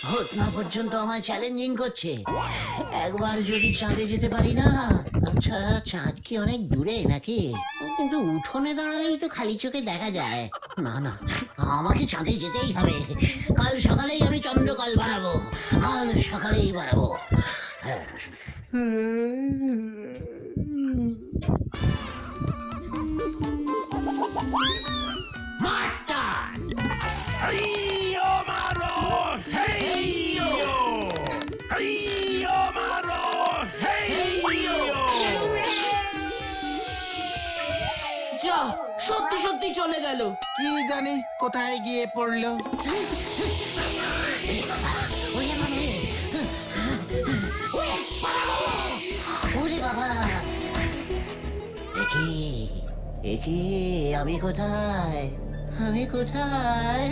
ভূতনা পর্যন্ত আমায় চ্যালেঞ্জিং করছে। একবার যদি চাঁদে যেতে পারি না। আচ্ছা, চাঁদ কি অনেক দূরে নাকি? কিন্তু উঠোনে দাঁড়ালেই তো খালি চোখে দেখা যায়। না না, আমাকে চাঁদে যেতেই হবে। কাল সকালেই আমি চন্দ্রকল বানাবো, কাল সকালেই বানাবো। হ্যাঁ। Master! Heio Maro! Heio! Heio Maro! Heio! যা, সত্যি সত্যি চলে গেল। কি জানি কোথায় গিয়ে পড়লো। ওরে বাবা! ওরে বাবা! একি আমি কোথায়? আমি কোথায়?